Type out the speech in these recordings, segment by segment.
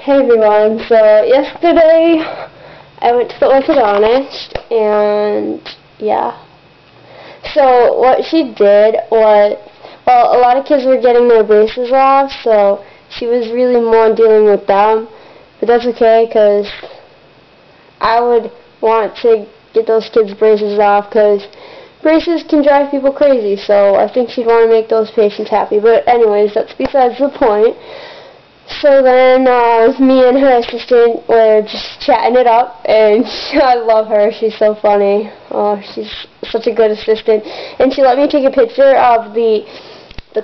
Hey everyone, so yesterday I went to the orthodontist and yeah. So what she did was, well, a lot of kids were getting their braces off, so she was really more dealing with them. But that's okay because I would want to get those kids' braces off because braces can drive people crazy, so I think she'd want to make those patients happy. But anyways, that's besides the point. So then me and her assistant were just chatting it up, and I love her. She's so funny. Oh, she's such a good assistant. And she let me take a picture of the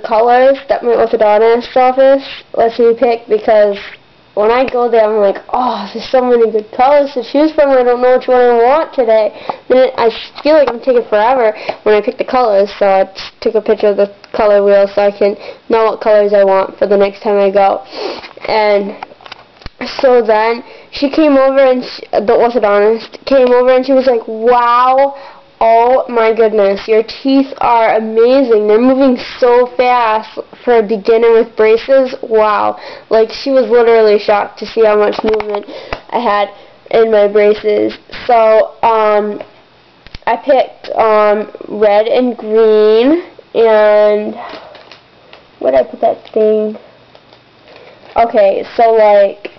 colors that my orthodontist office lets me pick, because when I go there, I'm like, oh, there's so many good colors to choose from. I don't know which one I want today. Then I feel like I'm taking forever when I pick the colors, so I just took a picture of the color wheel so I can know what colors I want for the next time I go. And so then she came over, and the orthodontist came over, and she was like, wow, oh my goodness, your teeth are amazing. They're moving so fast for a beginner with braces. Wow. Like, she was literally shocked to see how much movement I had in my braces. So, I picked red and green, and where did I put that thing? Okay, so like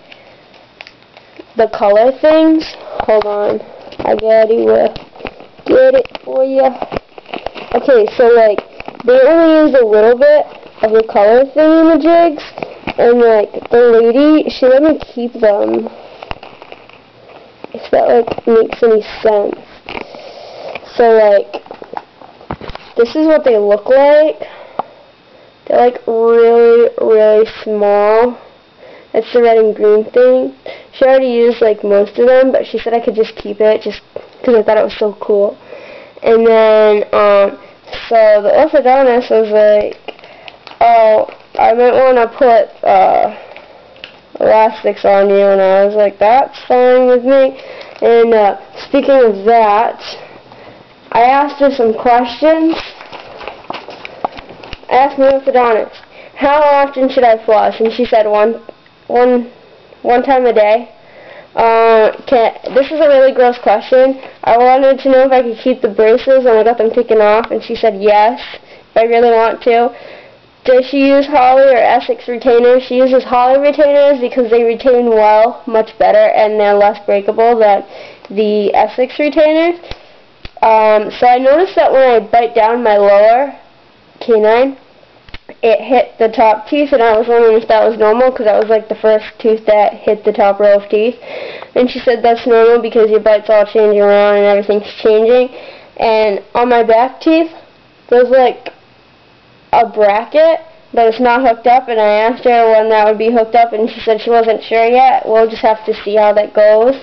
the color things. Hold on, I will get it for you. Okay, so like they only use a little bit of the color thing in the jigs, and like the lady, she let me keep them. If that like makes any sense. So like this is what they look like. They're like really, really small. That's the red and green thing. She already used like most of them, but she said I could just keep it just because I thought it was so cool. And then, so the orthodontist was like, oh, I might want to put elastics on you, and I was like, that's fine with me. And speaking of that, I asked her some questions. I asked my orthodontist, how often should I floss? And she said one time a day. This is a really gross question. I wanted to know if I could keep the braces when I got them taken off, and she said yes, if I really want to. Does she use Holly or Essex retainers? She uses Holly retainers because they retain well, much better, and they're less breakable than the Essex retainers. So I noticed that when I bite down my lower canine, it hit the top teeth, and I was wondering if that was normal, because that was like the first tooth that hit the top row of teeth. And she said that's normal because your bite's all changing around and everything's changing. And on my back teeth, there's like a bracket, but it's not hooked up, and I asked her when that would be hooked up, and she said she wasn't sure yet. We'll just have to see how that goes.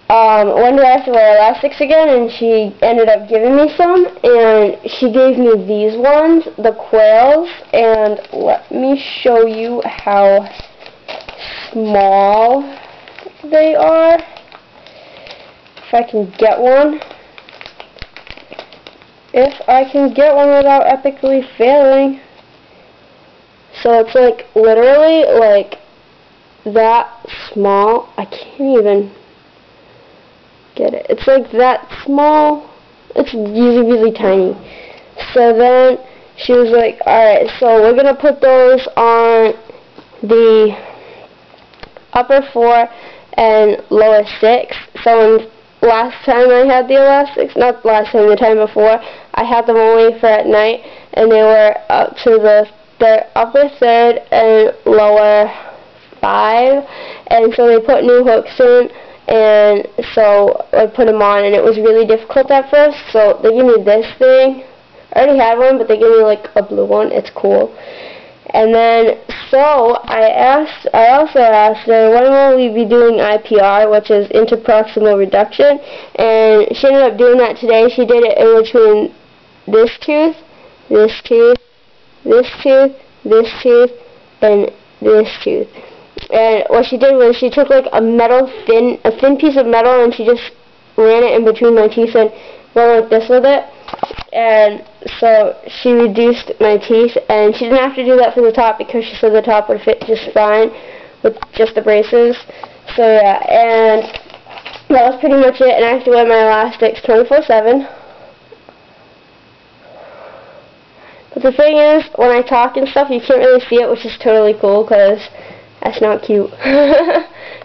When do I have to wear elastics again? And she ended up giving me some, and she gave me these ones, the quails, and let me show you how small they are, if I can get one. If I can get one without epically failing. So it's like literally like that small. I can't even get it. It's like that small. It's really, really tiny. So then she was like, alright, so we're going to put those on the upper 4 and lower 6. So last time I had the elastics, not last time, the time before, I had them only for at night, and they were up to the upper 3rd and lower 5, and so they put new hooks in, and so I put them on, and it was really difficult at first, so they gave me this thing. I already had one, but they gave me like a blue one. It's cool. And then, so I also asked her, when will we be doing IPR, which is interproximal reduction, and she ended up doing that today. She did it in between this tooth, this tooth, this tooth, this tooth, and this tooth. And what she did was she took like a thin piece of metal, and she just ran it in between my teeth and went like this with it. And so she reduced my teeth, and she didn't have to do that for the top because she said the top would fit just fine with just the braces. So yeah, and that was pretty much it, and I have to wear my elastics 24/7. But the thing is, when I talk and stuff, you can't really see it, which is totally cool, because that's not cute.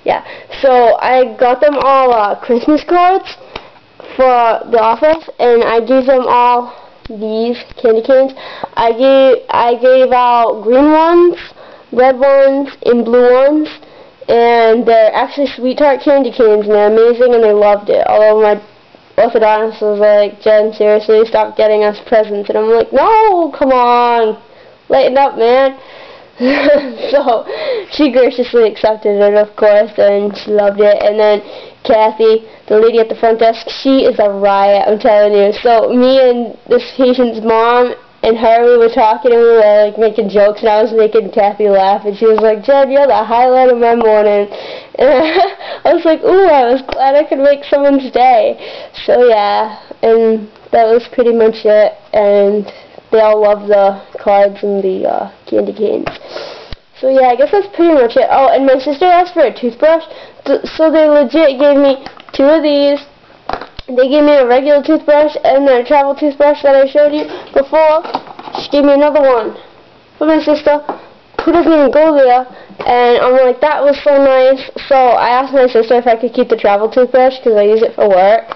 Yeah, so I got them all Christmas cards for the office, and I gave them all these candy canes. I gave out green ones, red ones, and blue ones, and they're actually sweetheart candy canes, and they're amazing, and they loved it. Although my orthodontist was like, Jen, seriously, stop getting us presents. And I'm like, no, come on, lighten up, man. So she graciously accepted it, of course, and she loved it. And then Kathy, the lady at the front desk, she is a riot, I'm telling you. So me and this patient's mom and her, we were talking, and we were like making jokes, and I was making Kathy laugh, and she was like, Jen, you're the highlight of my morning. And I was like, ooh, I was glad I could make someone's day. So yeah, and that was pretty much it, and they all love the cards and the candy canes. So yeah, I guess that's pretty much it. Oh, and my sister asked for a toothbrush, so they legit gave me 2 of these. They gave me a regular toothbrush and a travel toothbrush that I showed you before. She gave me another one for my sister, who doesn't even go there. And I'm like, that was so nice. So I asked my sister if I could keep the travel toothbrush because I use it for work.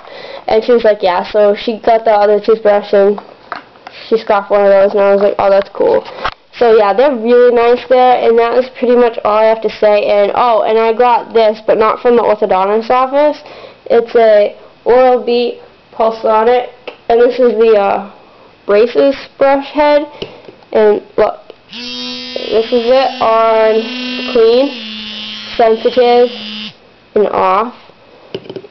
And she was like, yeah. So she got the other toothbrush and she scoffed one of those. And I was like, oh, that's cool. So yeah, they're really nice there. And that was pretty much all I have to say. And oh, and I got this, but not from the orthodontist office. It's a Oral-B Pulsonic, and this is the braces brush head, and look, this is it on clean, sensitive, and off,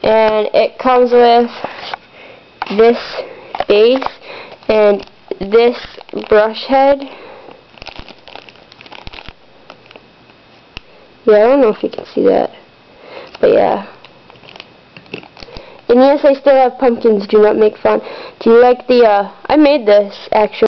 and it comes with this base and this brush head. Yeah, I don't know if you can see that, but yeah. And yes, I still have pumpkins. Do not make fun. Do you like the, I made this, actually.